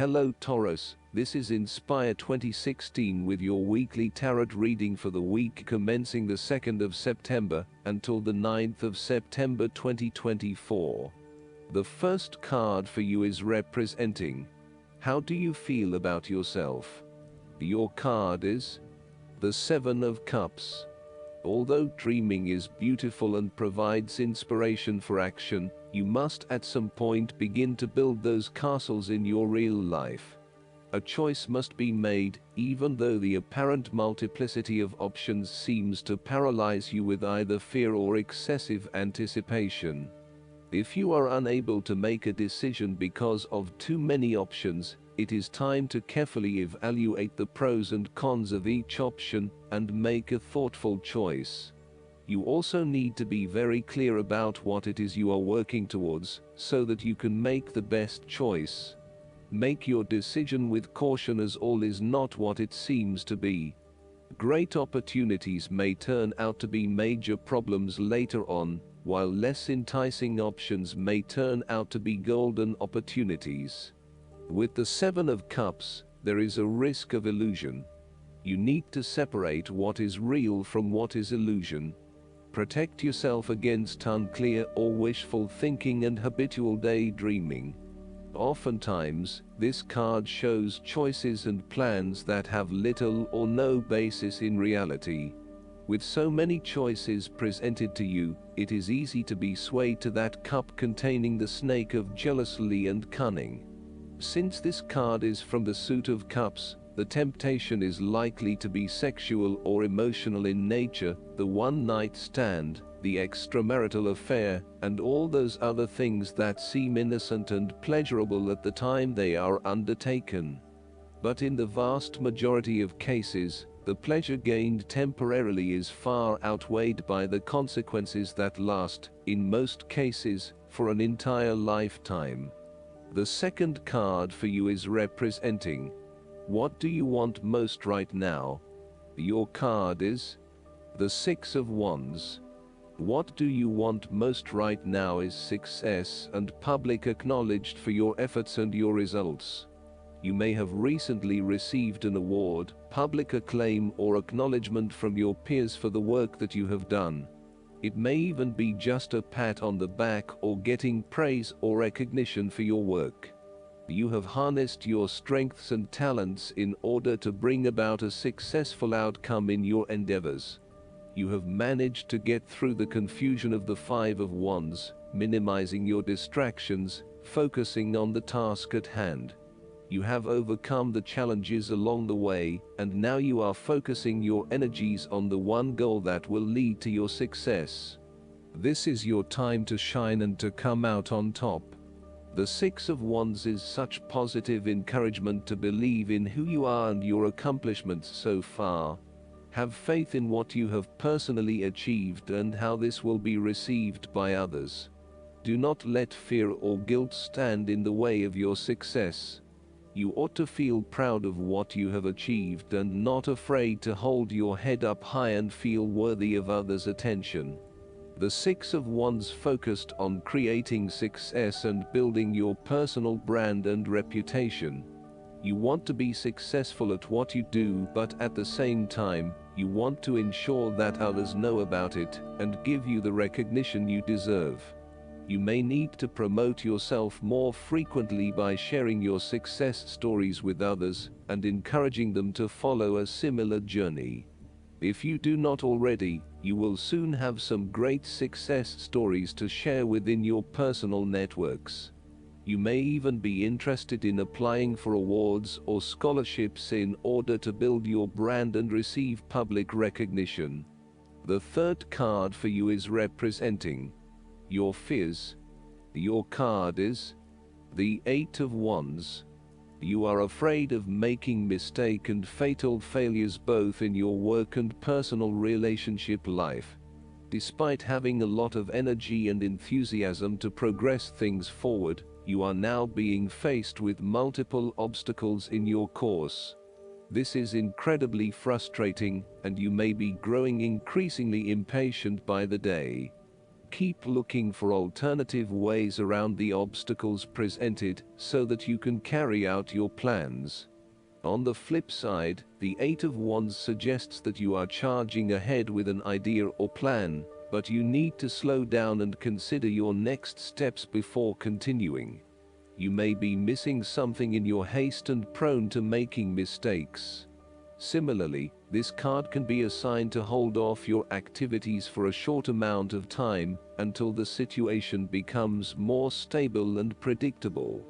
Hello Taurus, this is Inspire 2016 with your weekly tarot reading for the week commencing the 2nd of September until the 9th of September 2024. The first card for you is representing. How do you feel about yourself? Your card is the Seven of Cups. Although dreaming is beautiful and provides inspiration for action, you must at some point begin to build those castles in your real life. A choice must be made, even though the apparent multiplicity of options seems to paralyze you with either fear or excessive anticipation. If you are unable to make a decision because of too many options, it is time to carefully evaluate the pros and cons of each option and make a thoughtful choice. You also need to be very clear about what it is you are working towards, so that you can make the best choice. Make your decision with caution, as all is not what it seems to be. Great opportunities may turn out to be major problems later on, while less enticing options may turn out to be golden opportunities. With the Seven of Cups, there is a risk of illusion. You need to separate what is real from what is illusion. Protect yourself against unclear or wishful thinking and habitual daydreaming. Oftentimes, this card shows choices and plans that have little or no basis in reality. With so many choices presented to you, it is easy to be swayed to that cup containing the snake of jealousy and cunning. Since this card is from the suit of cups, the temptation is likely to be sexual or emotional in nature, the one-night stand, the extramarital affair, and all those other things that seem innocent and pleasurable at the time they are undertaken. But in the vast majority of cases, the pleasure gained temporarily is far outweighed by the consequences that last, in most cases, for an entire lifetime. The second card for you is representing. What do you want most right now? Your card is the Six of Wands. What do you want most right now is success and public acknowledged for your efforts and your results. You may have recently received an award, public acclaim, or acknowledgement from your peers for the work that you have done. It may even be just a pat on the back or getting praise or recognition for your work. You have harnessed your strengths and talents in order to bring about a successful outcome in your endeavors. You have managed to get through the confusion of the Five of Wands, minimizing your distractions, focusing on the task at hand. You have overcome the challenges along the way, and now you are focusing your energies on the one goal that will lead to your success. This is your time to shine and to come out on top. The Six of Wands is such positive encouragement to believe in who you are and your accomplishments so far. Have faith in what you have personally achieved and how this will be received by others. Do not let fear or guilt stand in the way of your success. You ought to feel proud of what you have achieved and not afraid to hold your head up high and feel worthy of others' attention. The Six of Wands focused on creating success and building your personal brand and reputation. You want to be successful at what you do, but at the same time, you want to ensure that others know about it and give you the recognition you deserve. You may need to promote yourself more frequently by sharing your success stories with others and encouraging them to follow a similar journey. If you do not already, you will soon have some great success stories to share within your personal networks. You may even be interested in applying for awards or scholarships in order to build your brand and receive public recognition. The third card for you is representing your fears. Your card is the Eight of Wands. You are afraid of making mistakes and fatal failures both in your work and personal relationship life. Despite having a lot of energy and enthusiasm to progress things forward, you are now being faced with multiple obstacles in your course. This is incredibly frustrating, and you may be growing increasingly impatient by the day. keep looking for alternative ways around the obstacles presented so that you can carry out your plans. On the flip side, the Eight of Wands suggests that you are charging ahead with an idea or plan, but you need to slow down and consider your next steps before continuing. You may be missing something in your haste and prone to making mistakes. Similarly, this card can be a sign to hold off your activities for a short amount of time until the situation becomes more stable and predictable.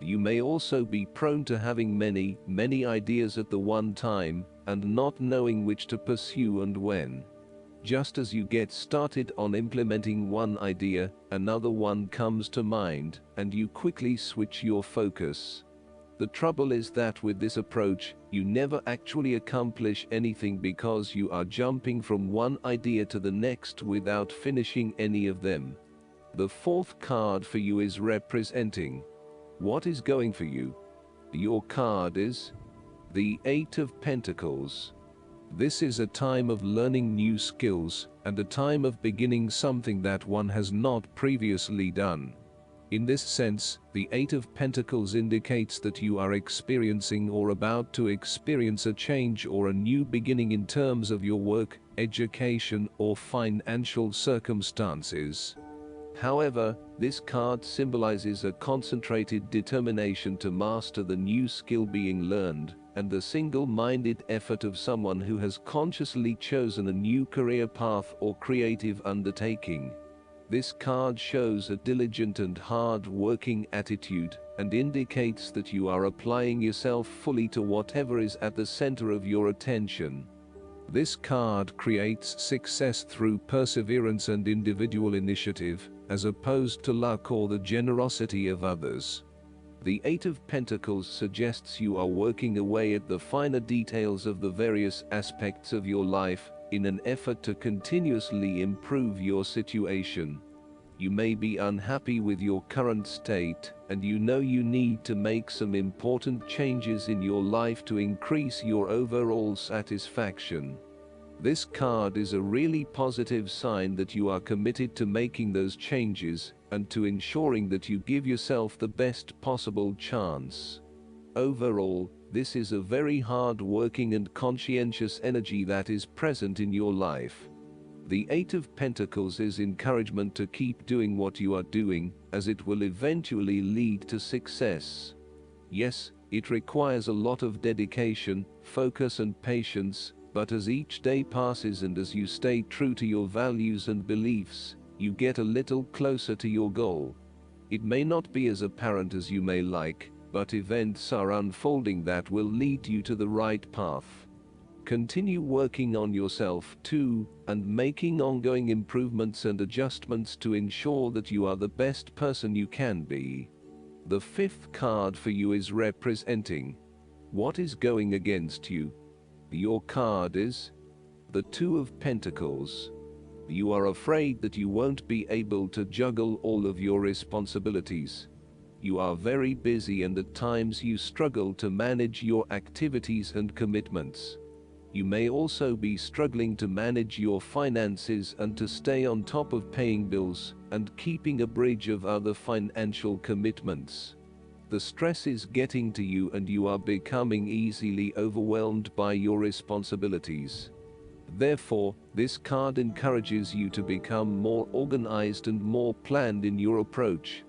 You may also be prone to having many ideas at the one time and not knowing which to pursue and when. Just as you get started on implementing one idea, another one comes to mind, and you quickly switch your focus. The trouble is that with this approach, you never actually accomplish anything because you are jumping from one idea to the next without finishing any of them. The fourth card for you is representing what is going for you. Your card is the Eight of Pentacles. This is a time of learning new skills and a time of beginning something that one has not previously done. In this sense, the Eight of Pentacles indicates that you are experiencing or about to experience a change or a new beginning in terms of your work, education, or financial circumstances. However, this card symbolizes a concentrated determination to master the new skill being learned, and the single-minded effort of someone who has consciously chosen a new career path or creative undertaking. This card shows a diligent and hard-working attitude, and indicates that you are applying yourself fully to whatever is at the center of your attention. This card creates success through perseverance and individual initiative, as opposed to luck or the generosity of others. The Eight of Pentacles suggests you are working away at the finer details of the various aspects of your life, in an effort to continuously improve your situation. You may be unhappy with your current state, and you know you need to make some important changes in your life to increase your overall satisfaction. This card is a really positive sign that you are committed to making those changes, and to ensuring that you give yourself the best possible chance. Overall, this is a very hard-working and conscientious energy that is present in your life. The Eight of Pentacles is encouragement to keep doing what you are doing, as it will eventually lead to success. Yes, it requires a lot of dedication, focus and patience, but as each day passes and as you stay true to your values and beliefs, you get a little closer to your goal. It may not be as apparent as you may like, but events are unfolding that will lead you to the right path. Continue working on yourself too, and making ongoing improvements and adjustments to ensure that you are the best person you can be. The fifth card for you is representing what is going against you. Your card is the Two of Pentacles. You are afraid that you won't be able to juggle all of your responsibilities. You are very busy and at times you struggle to manage your activities and commitments. You may also be struggling to manage your finances and to stay on top of paying bills and keeping a bridge of other financial commitments. The stress is getting to you and you are becoming easily overwhelmed by your responsibilities. Therefore, this card encourages you to become more organized and more planned in your approach.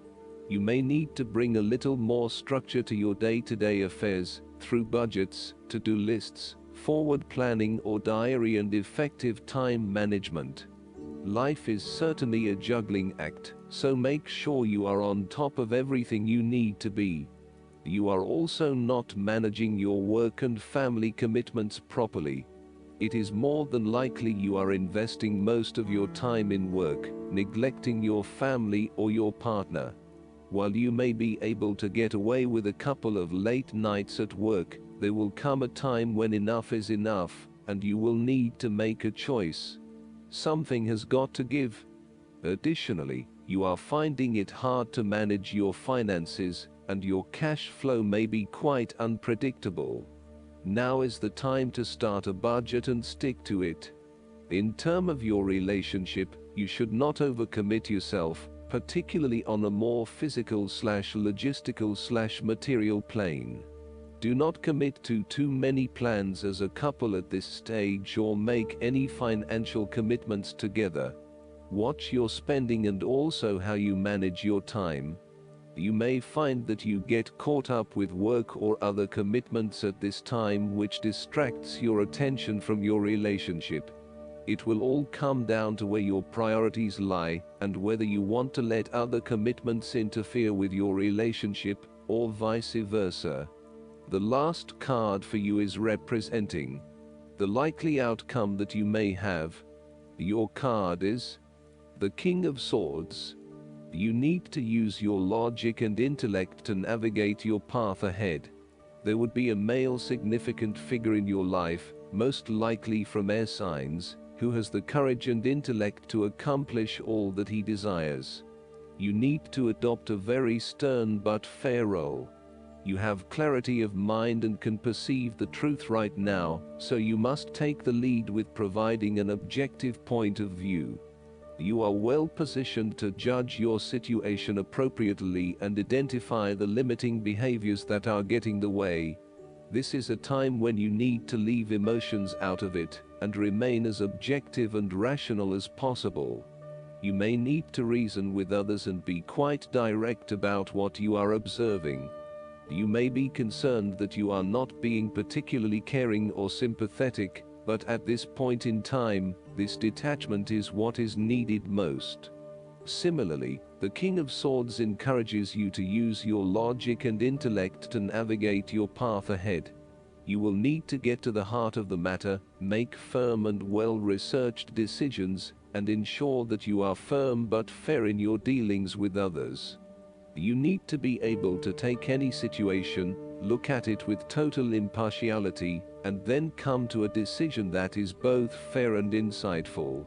You may need to bring a little more structure to your day-to-day affairs through budgets, to-do lists, forward planning or diary and effective time management. Life is certainly a juggling act, so make sure you are on top of everything you need to be. You are also not managing your work and family commitments properly. It is more than likely you are investing most of your time in work, neglecting your family or your partner. While you may be able to get away with a couple of late nights at work, there will come a time when enough is enough, and you will need to make a choice. Something has got to give. Additionally, you are finding it hard to manage your finances, and your cash flow may be quite unpredictable. Now is the time to start a budget and stick to it. In terms of your relationship, you should not overcommit yourself, particularly on a more physical/logistical/material plane. Do not commit to too many plans as a couple at this stage or make any financial commitments together. Watch your spending and also how you manage your time. You may find that you get caught up with work or other commitments at this time which distracts your attention from your relationship. It will all come down to where your priorities lie and whether you want to let other commitments interfere with your relationship or vice versa. The last card for you is representing the likely outcome that you may have. Your card is the King of Swords. You need to use your logic and intellect to navigate your path ahead. There would be a male significant figure in your life, most likely from air signs, who has the courage and intellect to accomplish all that he desires. You need to adopt a very stern but fair role. You have clarity of mind and can perceive the truth right now, so you must take the lead with providing an objective point of view. You are well positioned to judge your situation appropriately and identify the limiting behaviors that are getting the way. This is a time when you need to leave emotions out of it and remain as objective and rational as possible. You may need to reason with others and be quite direct about what you are observing. You may be concerned that you are not being particularly caring or sympathetic, but at this point in time, this detachment is what is needed most. Similarly, the King of Swords encourages you to use your logic and intellect to navigate your path ahead. You will need to get to the heart of the matter, make firm and well-researched decisions, and ensure that you are firm but fair in your dealings with others. You need to be able to take any situation, look at it with total impartiality, and then come to a decision that is both fair and insightful.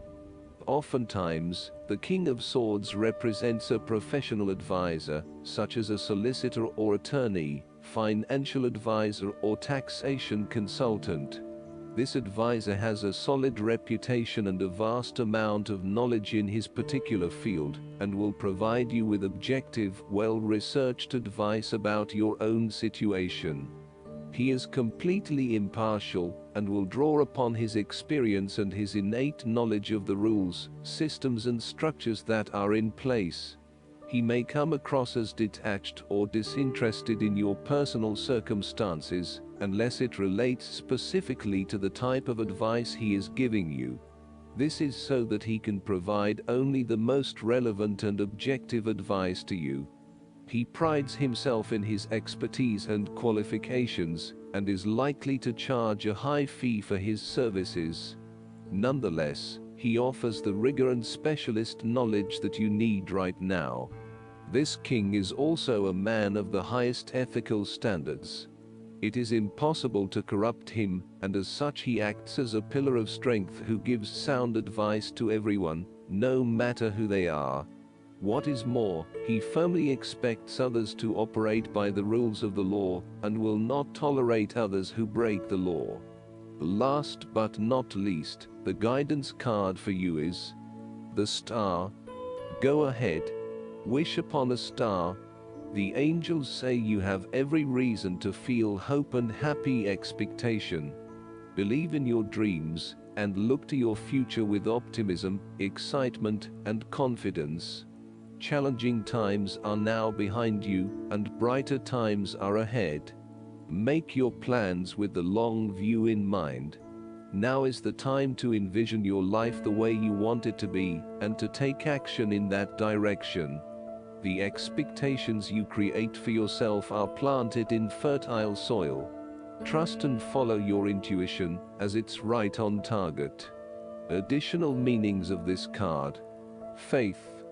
Oftentimes, the King of Swords represents a professional advisor, such as a solicitor or attorney, financial advisor or taxation consultant. This advisor has a solid reputation and a vast amount of knowledge in his particular field, and will provide you with objective, well-researched advice about your own situation. He is completely impartial, and will draw upon his experience and his innate knowledge of the rules, systems and structures that are in place. He may come across as detached or disinterested in your personal circumstances, unless it relates specifically to the type of advice he is giving you. This is so that he can provide only the most relevant and objective advice to you. He prides himself in his expertise and qualifications, and is likely to charge a high fee for his services. Nonetheless, he offers the rigor and specialist knowledge that you need right now. This king is also a man of the highest ethical standards. It is impossible to corrupt him, and as such he acts as a pillar of strength who gives sound advice to everyone, no matter who they are. What is more, he firmly expects others to operate by the rules of the law, and will not tolerate others who break the law. Last but not least, the guidance card for you is the Star. Go ahead. Wish upon a star. The angels say you have every reason to feel hope and happy expectation. Believe in your dreams, and look to your future with optimism, excitement, and confidence. Challenging times are now behind you, and brighter times are ahead. Make your plans with the long view in mind. Now is the time to envision your life the way you want it to be, and to take action in that direction. The expectations you create for yourself are planted in fertile soil. Trust and follow your intuition, as it's right on target. Additional meanings of this card: faith,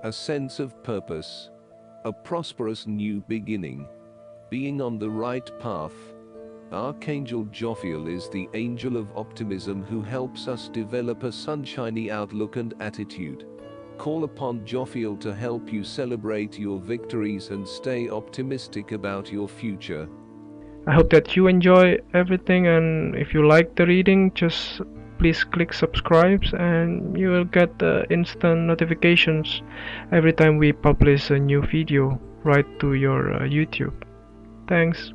a sense of purpose, a prosperous new beginning, being on the right path. Archangel Jophiel is the angel of optimism who helps us develop a sunshiny outlook and attitude. Call upon Jophiel to help you celebrate your victories and stay optimistic about your future. I hope that you enjoy everything, and if you like the reading, just please click subscribe, and you will get instant notifications every time we publish a new video right to your YouTube. Thanks.